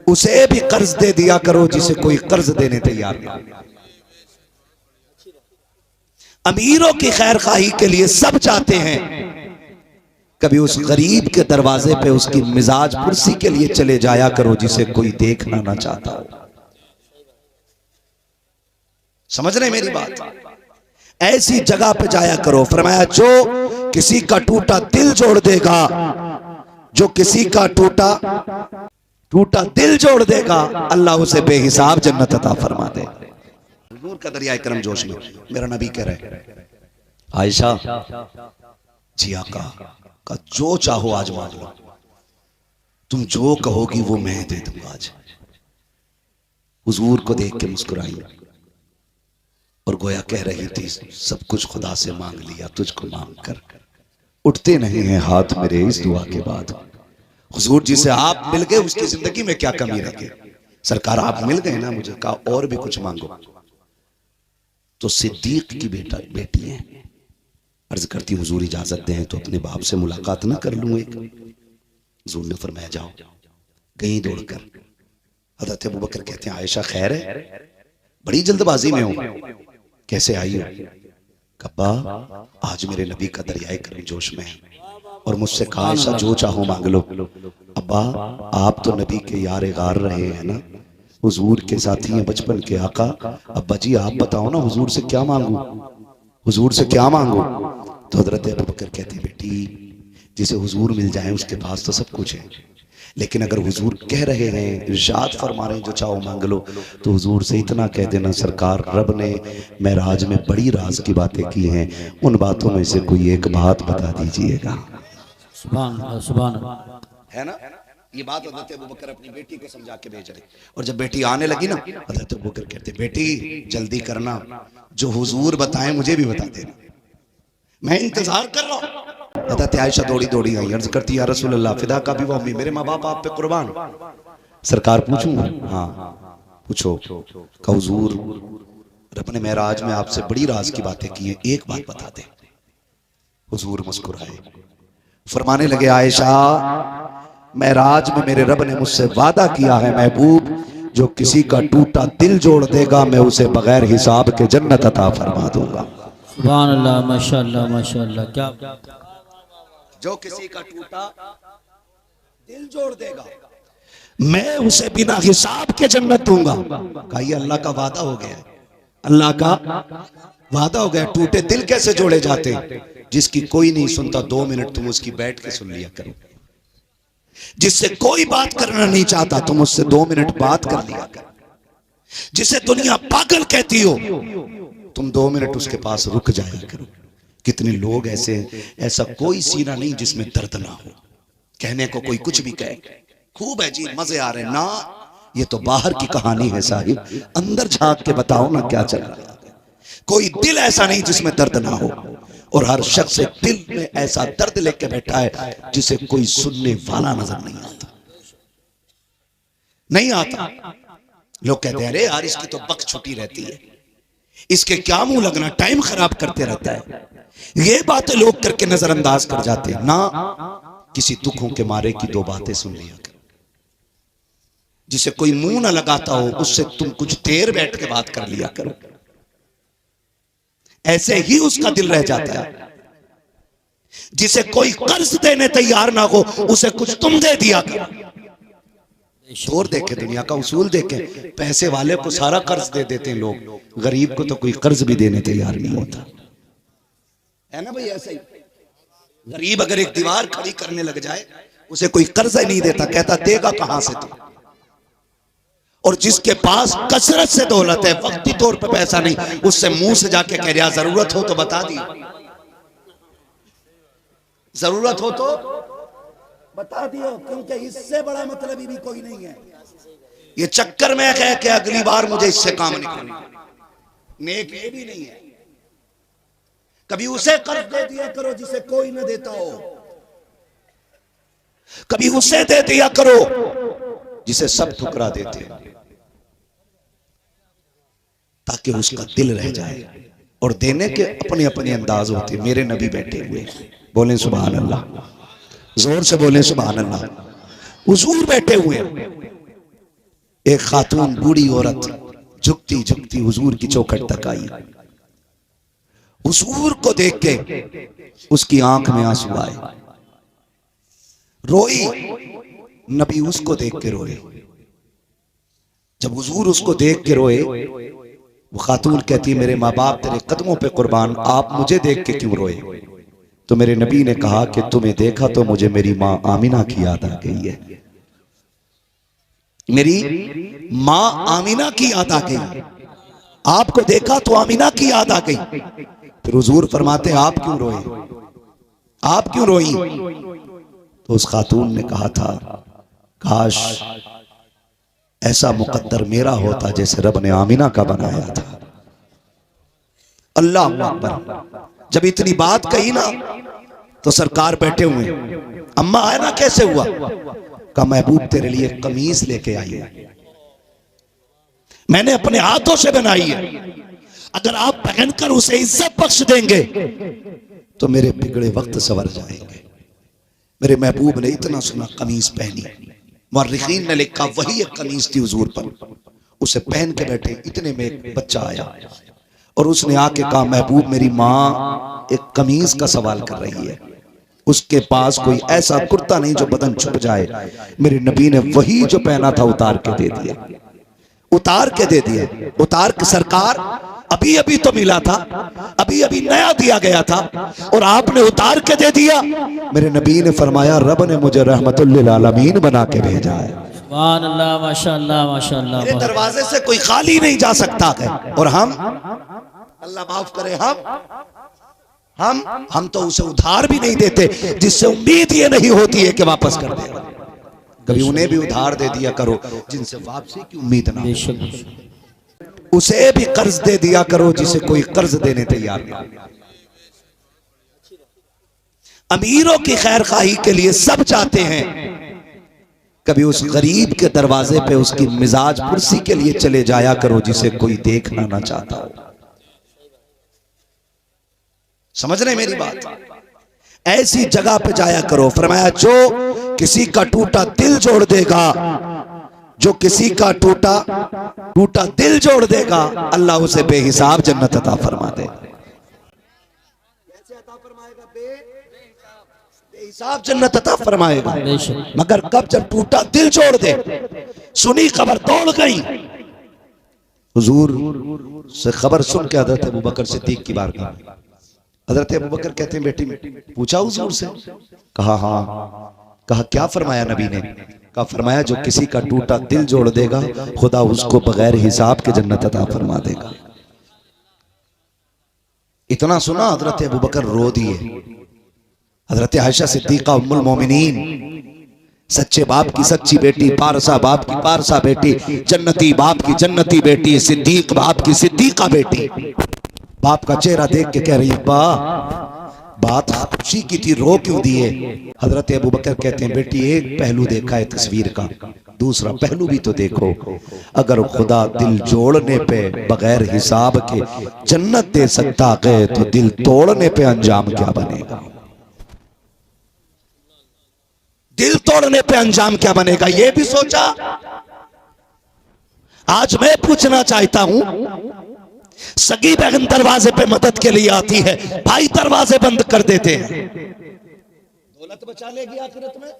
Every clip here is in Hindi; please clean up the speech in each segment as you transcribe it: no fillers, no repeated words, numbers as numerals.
उसे भी कर्ज दे दिया करो जिसे कोई कर्ज देने तैयार ना। अमीरों की खैर खाही के लिए सब चाहते हैं, कभी उस गरीब के दरवाजे पे उसकी मिजाज पुरसी के लिए चले जाया करो जिसे कोई देखना ना चाहता हो। समझ रहे मेरी बात? ऐसी जगह पे जाया करो। फरमाया जो किसी का टूटा दिल जोड़ देगा, जो किसी का टूटा दिल जोड़ देगा, अल्लाह उसे बेहिसाब जन्नत अता फरमा दे। हुजूर का दरिया करम जोश में मेरा नबी कह रहे, आयशा जी आका का जो चाहो आज मांग लो, तुम जो कहोगी वो मैं दे दूंगा आज। हुजूर को देख के मुस्कुराई और गोया कह रही थी सब कुछ खुदा से मांग लिया, तुझको मांग कर उठते नहीं हैं हाथ मेरे इस दुआ के बाद। हुजूर जी से आप मिल गए, उसकी जिंदगी में क्या कमी रह गई? सरकार आप मिल गए ना, मुझे कहा और भी कुछ मांगो। तो सिद्दीक की बेटी है, अर्ज करती हुजूर इजाजत दें तो अपने बाप से मुलाकात ना कर लूं एक। हुजूर ने फरमाया जाओ। गई दौड़कर। हज़रत अबू बकर कहते हैं आयशा खैर है? बड़ी जल्दबाजी में हूं, कैसे आई हो? कब्बा आज मेरे नबी का दरियाए करम जोश में है और मुझसे कहा आयशा जो चाहो मांग लो। अब्बा आप तो नबी के यार गार रहे हैं ना, हुजूर के साथी हैं बचपन के आका। अब्बा जी आप बताओ ना हुजूर से क्या मांगू, हुजूर से क्या मांगू? तो हजरत अबू बकर कहते बेटी जिसे हुजूर मिल जाए उसके पास तो सब कुछ है, लेकिन अगर हुजूर कह रहे हैं, इरशाद फरमा रहे हैं जो चाहो मांग लो, तो हुजूर से इतना कह देना सरकार रब ने मेराज में बड़ी राज की बातें की हैं, उन बातों में से कोई एक बात बता दीजिएगा। सुभान अल्लाह, सुभान अल्लाह। है ना? ये बात हज़रत अबू बकर अपनी बेटी को समझा के भेज रहे। और जब बेटी आने लगी ना, हज़रत अबू बकर कहते बेटी जल्दी करना, जो हुजूर बताएं मुझे भी बता देना, मैं इंतजार कर रहा हूं। हज़रत आयशा दौड़ी दौड़ी आई, अर्ज करती या रसूल अल्लाह फिदा का भी वह मेरे माँ बाप आप पे कुर्बान। सरकार पूछूं? हाँ पूछो। का हुजूर रब ने मेराज में आपसे बड़ी राज की बातें की है, एक बात बता दे। हुजूर मुस्कुराए, फरमाने लगे आयशा मेराज में मेरे रब ने मुझसे वादा किया है महबूब, जो किसी का टूटा दिल जोड़ देगा मैं उसे बगैर हिसाब के जन्नत अता फरमा दूंगा। सुभान अल्लाह, माशाअल्लाह माशाअल्लाह। क्या जो किसी का टूटा दिल जोड़ देगा मैं उसे बिना हिसाब के जन्नत दूंगा। कहा ये अल्लाह का वादा हो गया, अल्लाह का वादा हो गया। टूटे दिल कैसे जोड़े जाते? जिसकी कोई नहीं सुनता 2 मिनट तुम उसकी बैठ के सुन लिया करो। जिससे कोई बात करना नहीं चाहता तुम उससे 2 मिनट बात कर लिया करो। जिसे दुनिया पागल कहती हो तुम 2 मिनट उसके पास रुक जाया करो। कितने लोग ऐसे हैं, ऐसा कोई सीना नहीं जिसमें दर्द ना हो। कहने को कोई कुछ भी कहे, खूब है जी मजे आ रहे ना, ये तो बाहर की कहानी है साहिब, अंदर झांक के बताओ ना क्या चल रहा है। कोई दिल ऐसा नहीं जिसमें दर्द ना हो, और हर शख्स दिल में ऐसा दर्द लेके बैठा है जिसे कोई सुनने वाला नजर नहीं आता, नहीं आता। लोग कहते हैं अरे यार इसकी तो बक छुट्टी रहती है, इसके क्या मुंह लगना, टाइम खराब करते रहता है। ये बातें लोग करके नजरअंदाज कर जाते हैं ना। किसी दुखों के मारे की 2 बातें सुन लिया करो। जिसे कोई मुंह ना लगाता हो उससे तुम कुछ देर बैठ के बात कर लिया करो, ऐसे ही उसका दिल रह जाता है। जिसे कोई कर्ज देने तैयार ना हो उसे कुछ तुम दे दिया करो। और देखे दुनिया का उसूल देखे, पैसे वाले को सारा कर्ज दे देते हैं लोग, गरीब को तो कोई कर्ज भी देने तैयार नहीं होता, है ना भाई? ऐसा ही गरीब अगर एक दीवार खड़ी करने लग जाए उसे कोई कर्ज ही नहीं देता, कहता देगा कहां से तू। और जिसके पास कसरत से दौलत है, वक्ती तौर पर पैसा नहीं, उससे मुंह से जाके कह रहा जरूरत हो तो बता दी, जरूरत हो तो बता दियो, क्योंकि इससे बड़ा मतलब भी कोई नहीं है। ये चक्कर में कह के अगली बार मुझे इससे काम निकालना, नेक ये भी नहीं है। कभी उसे कर्ज दे दिया करो जिसे कोई न देता हो, कभी उसे दे दिया करो जिसे सब ठुकरा देते हैं, ताकि उसका दिल रह जाए। और देने के अपने अपने अंदाज होते। मेरे नबी बैठे हुए, बोले सुभान अल्लाह, जोर से बोले सुभान अल्लाह। हुजूर बैठे हुए, एक खातून बूढ़ी औरत झुकती झुकती हुजूर की चौखट तक आई। हुजूर को देख के उसकी आंख में आंसू आए, रोई। नबी उसको देख के रोए। जब हुजूर उसको देख के रोए, वो खातून कहती, मेरे माँ बाप तेरे कदमों पे कुर्बान, आप मुझे देख के क्यों रोए? तो मेरे नबी ने कहा कि तुम्हें देखा तो मुझे मेरी माँ आमिना की याद आ गई है, मेरी माँ आमिना की याद आ गई। आपको देखा तो आमिना की याद आ गई। फिर हुजूर फरमाते, आप क्यों रोए, आप क्यों रोई? तो उस खातून ने कहा था, काश ऐसा मुकद्दर मेरा होता जैसे रब ने आमिना का बनाया था। अल्लाह अकबर। जब इतनी बात कही ना तो सरकार बैठे हुए, अम्मा आया ना, कैसे हुआ? का महबूब तेरे लिए कमीज लेके आई है, मैंने अपने हाथों से बनाई है, अगर आप पहनकर उसे इज्जत बख्श देंगे तो मेरे बिगड़े वक्त सवर जाएंगे। मेरे महबूब ने इतना सुना कमीज पहनी। मुअर्रिखीन ने लिखा वही एक कमीज थी हुजूर पर, उसे पहन के बैठे। इतने में एक बच्चा आया और उसने आके कहा, महबूब मेरी माँ एक कमीज का सवाल कर रही है, उसके पास कोई ऐसा कुर्ता नहीं जो बदन छुप जाए। मेरे नबी ने वही जो पहना था उतार के दे दिया, उतार के दे दिया, उतार के। सरकार अभी अभी तो मिला था, अभी अभी नया दिया गया था और आपने उतार के दे दिया। मेरे नबी ने फरमाया, रब ने मुझे रहमतुल लिल आलमीन बना के भेजा है। सुभान अल्लाह, माशाअल्लाह माशाअल्लाह। मेरे दरवाजे से कोई खाली नहीं जा सकता है। और हम, अल्लाह माफ करे, हम तो उसे उधार भी नहीं देते, जिससे उम्मीद ये नहीं होती है कि वापस कर देगा। कभी उन्हें भी उधार दे दिया करो जिनसे वापसी की उम्मीद ना हो। उसे भी कर्ज दे दिया करो जिसे कोई कर्ज देने तैयार ना हो। अमीरों की खैर खाही के लिए सब चाहते हैं, कभी उस गरीब के दरवाजे पे उसकी मिजाज पुरसी के लिए चले जाया करो जिसे कोई देखना ना चाहता हो। समझ रहे मेरी बात? ऐसी जगह पे जाया करो। फरमाया, जो किसी का टूटा दिल जोड़ देगा, जो किसी का टूटा दिल जोड़ देगा, अल्लाह उसे बेहिसाब जन्नत अता फरमा देगा। कैसे अता फरमाएगा? बेहिसाब जन्नत अता फरमाएगा। मगर कब? जब टूटा दिल जोड़ दे। सुनी खबर दौड़ गई, हुजूर से खबर सुन के हजरत अबू बकर सिद्दीक की बारगाह में। हजरत अबू बकर कहते हैं, बेटी पूछा हुजूर से? कहा हाँ। कहा क्या फरमाया नबी ने? कहा फरमाया, जो किसी का टूटा दिल जोड़ देगा खुदा उसको बगैर हिसाब के जन्नत अता फरमा देगा। इतना सुना हजरत अबू बकर रो दिए। हजरत आयशा सिद्दीका उम्मुल मोमिनीन, सच्चे बाप की सच्ची बेटी, पारसा बाप की पारसा बेटी, जन्नती बाप की जन्नती बेटी, सिद्दीक बाप की सिद्दीका बेटी, बाप का चेहरा देख के कह रही है, बात खुशी की थी, रो क्यों दिए? हजरत अबू बकर कहते हैं, बेटी एक पहलू देखा है तस्वीर का, दूसरा पहलू भी तो देखो। अगर खुदा दिल जोड़ने पे बगैर हिसाब के जन्नत दे सकता है तो दिल तोड़ने पे अंजाम क्या बनेगा? दिल तोड़ने पे अंजाम क्या बनेगा, ये भी सोचा? आज मैं पूछना चाहता हूं, सगी बहन दरवाजे पे मदद के लिए आती है, भाई दरवाजे बंद कर देते हैं। दौलत बचा लेगी आखिरत में?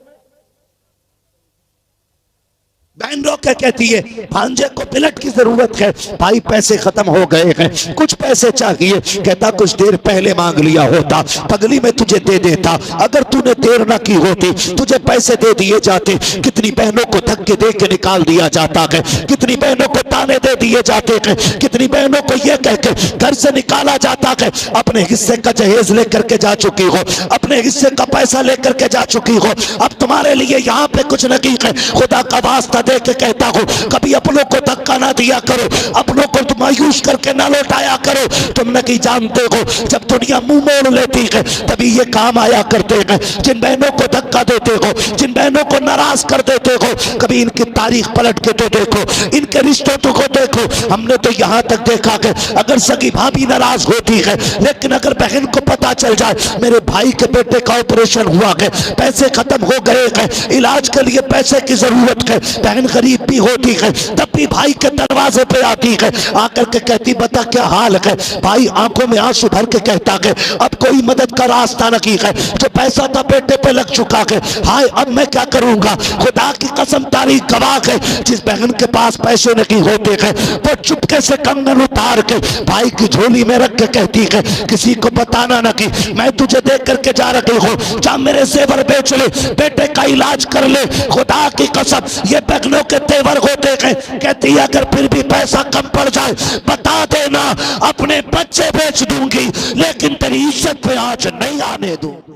बहन रो के कहती है, भांजे को बिलट की जरूरत है, भाई पैसे खत्म हो गए हैं, कुछ पैसे चाहिए। कहता कुछ देर पहले मांग लिया होता, पगली में तुझे दे देता, अगर तूने देर ना की होती तुझे पैसे दे दिए जाते। कितनी बहनों को धक्के दे के निकाल दिया जाता है, कितनी बहनों को ताने दे दिए जाते हैं, कितनी बहनों को यह कह के घर से निकाला जाता है, अपने हिस्से का जहेज लेकर के जा चुकी हो, अपने हिस्से का पैसा लेकर के जा चुकी हो, अब तुम्हारे लिए यहाँ पे कुछ नहीं है। खुदा का वास्ता दे के कहता हूं, कभी अपनों को धक्का ना दिया करो, अपनों को तुम मायूस करके ना लौटाया करो। तुम नहीं जानते हो, जब दुनिया मुंह मोड़ लेती है तभी ये काम आया करते हैं। जिन बहनों को धक्का देते हो, जिन बहनों को नाराज कर देते हो, कभी इनकी तारीख पलट के तो देखो, इनके रिश्तों को देखो। हमने तो यहां तक देखा कि अगर सगी भाभी नाराज होती है, लेकिन अगर बहन को पता चल जाए मेरे भाई के बेटे का ऑपरेशन हुआ है, पैसे खत्म हो गए हैं, इलाज के लिए पैसे की जरूरत है, बहन गरीब भी होती है तब भी भाई के दरवाजे पे आती है, आकर के कहती बता क्या हाल है। भाई आंखों में आंसू भर के कहता है अब कोई मदद का रास्ता नहीं है, जो पैसा था बेटे पे लग चुका है, हाय अब मैं क्या करूंगा। खुदा की कसम तारीख गवाह है, जिस बहन के पास पैसे नहीं होते हैं वो चुपके से कंगन उतार के भाई की झोली में रख के कहती है किसी को बताना ना कि मैं तुझे देख करके जा रही हूँ, जा मेरे जेवर बेच ले, बेटे का इलाज कर ले। खुदा की कसम ये बहनों के तेवर होते हैं। कहती है अगर फिर भी पैसा कम पड़ जाए बता देना, अपने बच्चे बेच दूंगी लेकिन तेरी इज्जत पे आंच नहीं आने दूंगी।